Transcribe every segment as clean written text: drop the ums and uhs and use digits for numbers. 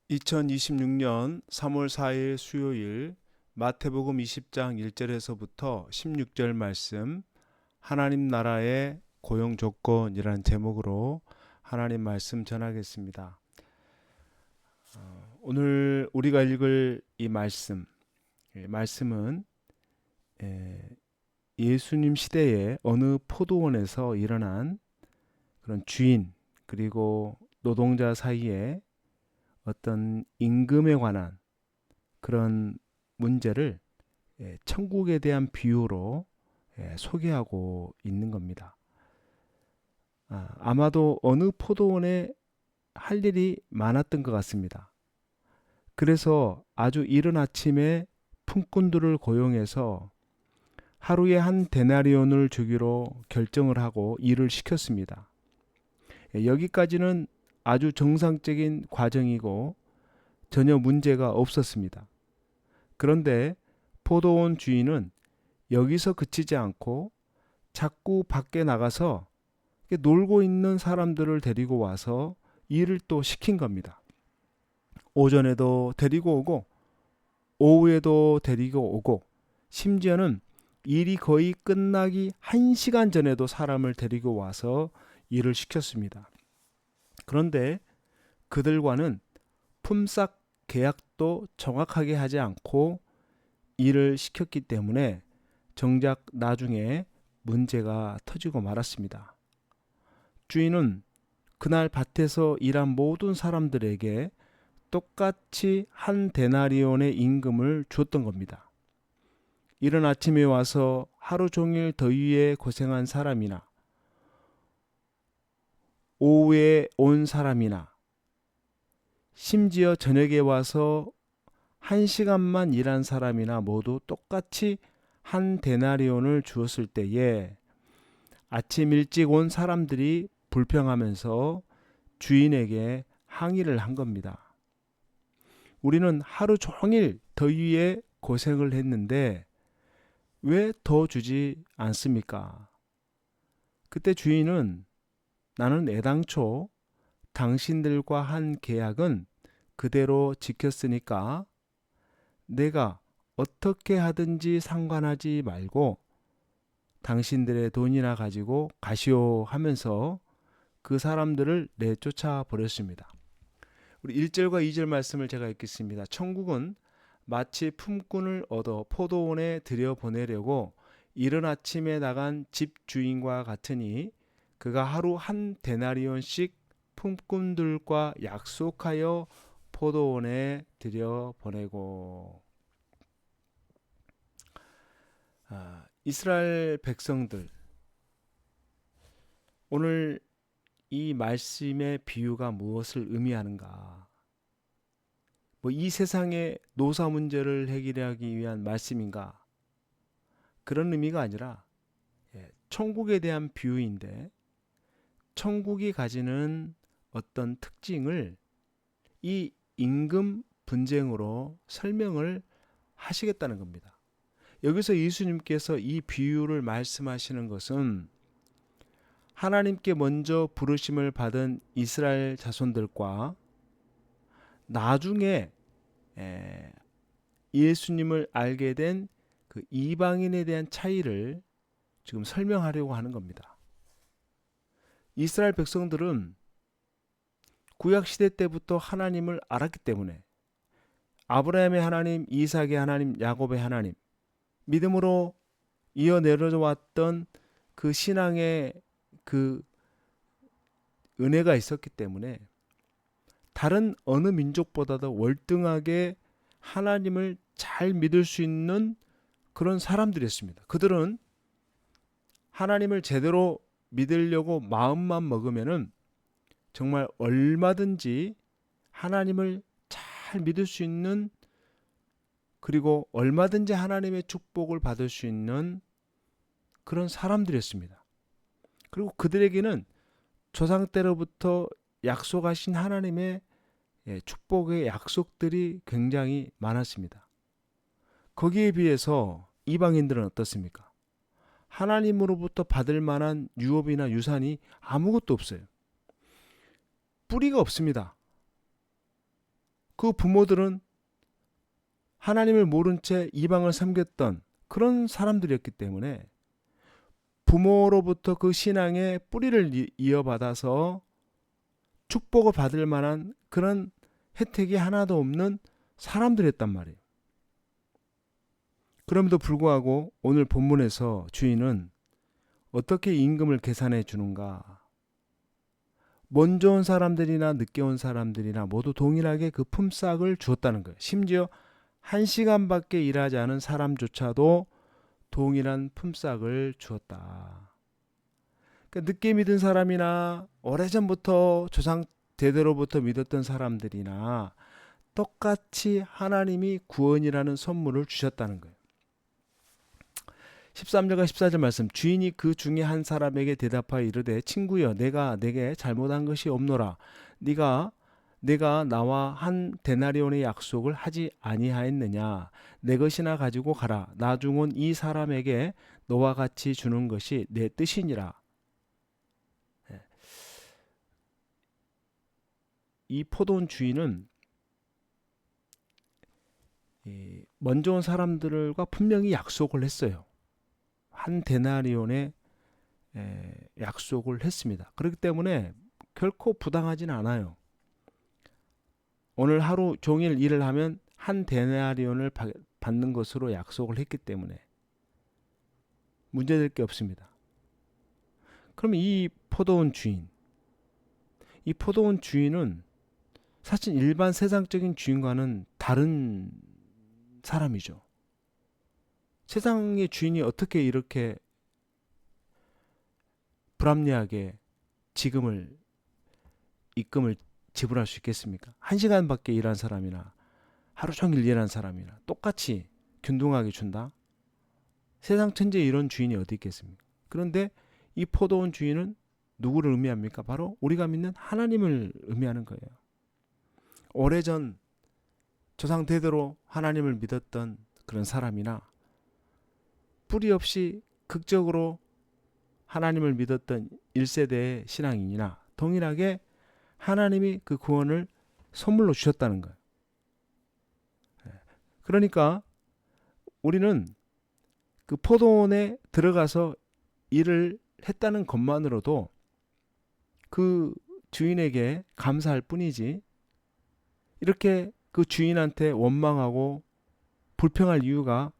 2026년 3월 4일 수요일 마태복음 20장 1절에서부터 16절 말씀 하나님 나라의 고용 조건이라는 제목으로 하나님 말씀 전하겠습니다. 오늘 우리가 읽을 이 말씀은 예수님 시대에 어느 포도원에서 일어난 그런 주인 그리고 노동자 사이에 어떤 임금에 관한 그런 문제를 천국에 대한 비유로 소개하고 있는 겁니다. 아마도 어느 포도원에 할 일이 많았던 것 같습니다. 그래서 아주 이른 아침에 품꾼들을 고용해서 하루에 한 데나리온을 주기로 결정을 하고 일을 시켰습니다. 여기까지는 아주 정상적인 과정이고 전혀 문제가 없었습니다. 그런데 포도원 주인은 여기서 그치지 않고 자꾸 밖에 나가서 놀고 있는 사람들을 데리고 와서 일을 또 시킨 겁니다. 오전에도 데리고 오고 오후에도 데리고 오고 심지어는 일이 거의 끝나기 1시간 전에도 사람을 데리고 와서 일을 시켰습니다. 그런데 그들과는 품삯 계약도 정확하게 하지 않고 일을 시켰기 때문에 정작 나중에 문제가 터지고 말았습니다. 주인은 그날 밭에서 일한 모든 사람들에게 똑같이 한 데나리온의 임금을 주었던 겁니다. 이른 아침에 와서 하루 종일 더위에 고생한 사람이나 오후에 온 사람이나 심지어 저녁에 와서 1시간만 일한 사람이나 모두 똑같이 한 데나리온을 주었을 때에 아침 일찍 온 사람들이 불평하면서 주인에게 항의를 한 겁니다. 우리는 하루 종일 더위에 고생을 했는데 왜 더 주지 않습니까? 그때 주인은 나는 애당초 당신들과 한 계약은 그대로 지켰으니까 내가 어떻게 하든지 상관하지 말고 당신들의 돈이나 가지고 가시오 하면서 그 사람들을 내쫓아 버렸습니다. 우리 1절과 2절 말씀을 제가 읽겠습니다. 천국은 마치 품꾼을 얻어 포도원에 들여보내려고 이른 아침에 나간 집 주인과 같으니 그가 하루 한 데나리온씩 품꾼들과 약속하여 포도원에 들여보내고. 이스라엘 백성들, 오늘 이 말씀의 비유가 무엇을 의미하는가? 이 세상의 노사 문제를 해결하기 위한 말씀인가? 그런 의미가 아니라 천국에 대한 비유인데 천국이 가지는 어떤 특징을 이 임금 분쟁으로 설명을 하시겠다는 겁니다. 여기서 예수님께서 이 비유를 말씀하시는 것은 하나님께 먼저 부르심을 받은 이스라엘 자손들과 나중에 예수님을 알게 된 그 이방인에 대한 차이를 지금 설명하려고 하는 겁니다. 이스라엘 백성들은 구약시대 때부터 하나님을 알았기 때문에 아브라함의 하나님, 이삭의 하나님, 야곱의 하나님, 믿음으로 이어 내려왔던 그 신앙의 그 은혜가 있었기 때문에 다른 어느 민족보다도 월등하게 하나님을 잘 믿을 수 있는 그런 사람들이었습니다. 그들은 하나님을 제대로 믿으려고 마음만 먹으면은 정말 얼마든지 하나님을 잘 믿을 수 있는, 그리고 얼마든지 하나님의 축복을 받을 수 있는 그런 사람들이었습니다. 그리고 그들에게는 조상 때로부터 약속하신 하나님의 축복의 약속들이 굉장히 많았습니다. 거기에 비해서 이방인들은 어떻습니까? 하나님으로부터 받을 만한 유업이나 유산이 아무것도 없어요. 뿌리가 없습니다. 그 부모들은 하나님을 모른 채 이방을 섬겼던 그런 사람들이었기 때문에 부모로부터 그 신앙의 뿌리를 이어받아서 축복을 받을 만한 그런 혜택이 하나도 없는 사람들이었단 말이에요. 그럼에도 불구하고 오늘 본문에서 주인은 어떻게 임금을 계산해 주는가? 먼저 온 사람들이나 늦게 온 사람들이나 모두 동일하게 그 품삯을 주었다는 거예요. 심지어 1시간밖에 일하지 않은 사람조차도 동일한 품삯을 주었다. 그러니까 늦게 믿은 사람이나 오래전부터 조상 대대로부터 믿었던 사람들이나 똑같이 하나님이 구원이라는 선물을 주셨다는 거예요. 13절과 14절 말씀, 주인이 그 중에 한 사람에게 대답하여 이르되 친구여 내가 내게 잘못한 것이 없노라. 내가 나와 한 데나리온의 약속을 하지 아니하였느냐. 내 것이나 가지고 가라. 나중 온 이 사람에게 너와 같이 주는 것이 내 뜻이니라. 이 포도원 주인은 먼저 온 사람들과 분명히 약속을 했어요. 한 데나리온의 약속을 했습니다. 그렇기 때문에 결코 부당하진 않아요. 오늘 하루 종일 일을 하면 한 데나리온을 받는 것으로 약속을 했기 때문에 문제될 게 없습니다. 그럼 이 포도원 주인은 사실 일반 세상적인 주인과는 다른 사람이죠. 세상의 주인이 어떻게 이렇게 불합리하게 입금을 지불할 수 있겠습니까? 1시간밖에 일한 사람이나 하루 종일 일한 사람이나 똑같이 균등하게 준다? 세상 천지에 이런 주인이 어디 있겠습니까? 그런데 이 포도원 주인은 누구를 의미합니까? 바로 우리가 믿는 하나님을 의미하는 거예요. 오래전 조상 대대로 하나님을 믿었던 그런 사람이나 뿌리 없이 극적으로 하나님을 믿었던 1세대의 신앙인이나 동일하게 하나님이 그 구원을 선물로 주셨다는 거예요. 그러니까 우리는 그 포도원에 들어가서 일을 했다는 것만으로도 그 주인에게 감사할 뿐이지 이렇게 그 주인한테 원망하고 불평할 이유가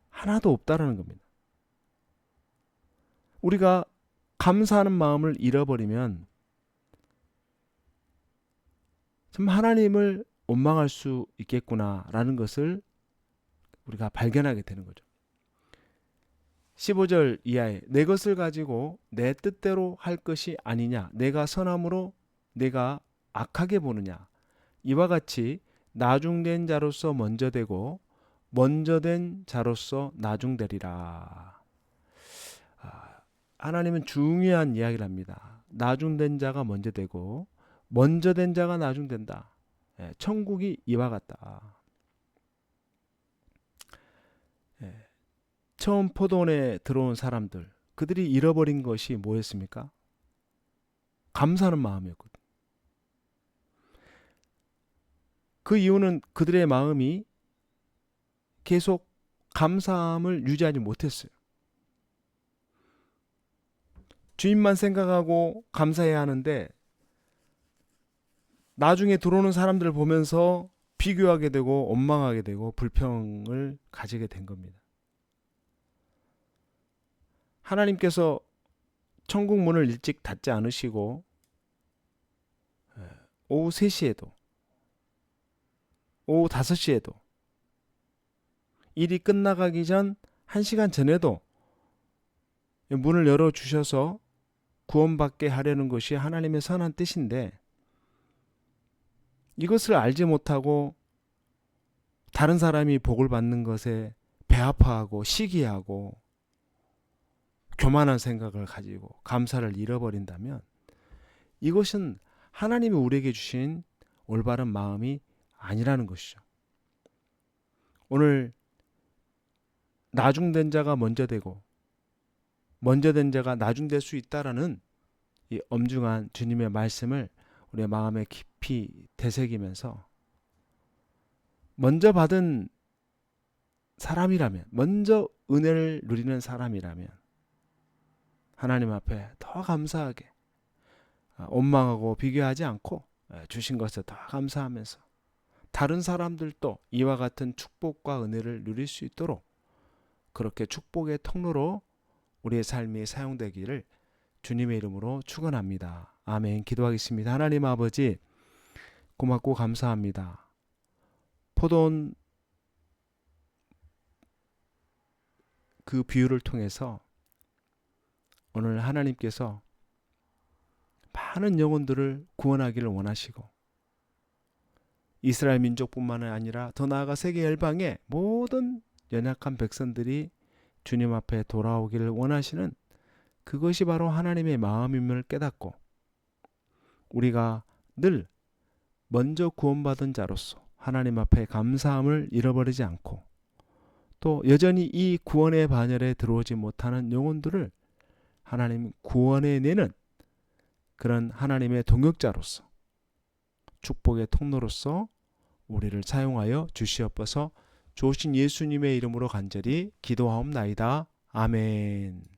하나도 없다라는 겁니다. 우리가 감사하는 마음을 잃어버리면 참 하나님을 원망할 수 있겠구나라는 것을 우리가 발견하게 되는 거죠. 15절 이하에 내 것을 가지고 내 뜻대로 할 것이 아니냐. 내가 선함으로 내가 악하게 보느냐. 이와 같이 나중된 자로서 먼저 되고 먼저 된 자로서 나중되리라. 하나님은 중요한 이야기를 합니다. 나중된 자가 먼저 되고 먼저 된 자가 나중된다. 천국이 이와 같다. 처음 포도원에 들어온 사람들, 그들이 잃어버린 것이 뭐였습니까? 감사하는 마음이었거든요. 그 이유는 그들의 마음이 계속 감사함을 유지하지 못했어요. 주인만 생각하고 감사해야 하는데 나중에 들어오는 사람들을 보면서 비교하게 되고 원망하게 되고 불평을 가지게 된 겁니다. 하나님께서 천국 문을 일찍 닫지 않으시고 오후 3시에도 오후 5시에도 일이 끝나가기 전 1시간 전에도 문을 열어주셔서 구원받게 하려는 것이 하나님의 선한 뜻인데 이것을 알지 못하고 다른 사람이 복을 받는 것에 배아파하고 시기하고 교만한 생각을 가지고 감사를 잃어버린다면 이것은 하나님이 우리에게 주신 올바른 마음이 아니라는 것이죠. 오늘 나중된 자가 먼저 되고 먼저 된 자가 나중될 수 있다라는 이 엄중한 주님의 말씀을 우리의 마음에 깊이 되새기면서 먼저 받은 사람이라면, 먼저 은혜를 누리는 사람이라면 하나님 앞에 더 감사하게 원망하고 비교하지 않고 주신 것에 더 감사하면서 다른 사람들도 이와 같은 축복과 은혜를 누릴 수 있도록 그렇게 축복의 통로로 우리의 삶이 사용되기를 주님의 이름으로 축원합니다. 아멘. 기도하겠습니다. 하나님 아버지, 고맙고 감사합니다. 포도원 그 비유를 통해서 오늘 하나님께서 많은 영혼들을 구원하기를 원하시고 이스라엘 민족뿐만 아니라 더 나아가 세계 열방의 모든 연약한 백성들이 주님 앞에 돌아오기를 원하시는 그것이 바로 하나님의 마음임을 깨닫고 우리가 늘 먼저 구원받은 자로서 하나님 앞에 감사함을 잃어버리지 않고 또 여전히 이 구원의 반열에 들어오지 못하는 영혼들을 하나님 구원해내는 그런 하나님의 동역자로서 축복의 통로로서 우리를 사용하여 주시옵소서. 좋으신 예수님의 이름으로 간절히 기도하옵나이다. 아멘.